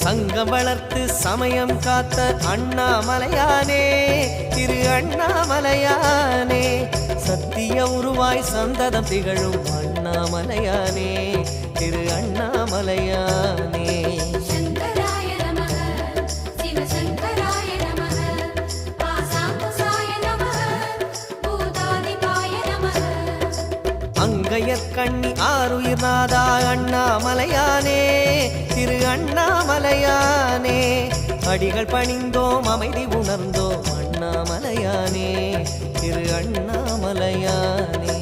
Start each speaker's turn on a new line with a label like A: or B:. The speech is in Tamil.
A: சங்கம் வளர்த்து சமயம் காத்த அண்ணாமலையானே திரு அண்ணாமலையானே சத்திய உருவாய் சந்ததம் திகழும் அண்ணாமலையானே திரு அண்ணாமலையானே அங்கையற்கண்ணி ஆருயிர் நாதா அண்ணாமலையானே திரு அண்ணாமலையானே அடிகள் பணிந்தோம் அமைதி உணர்ந்தோம் அண்ணாமலையானே திரு அண்ணாமலையானே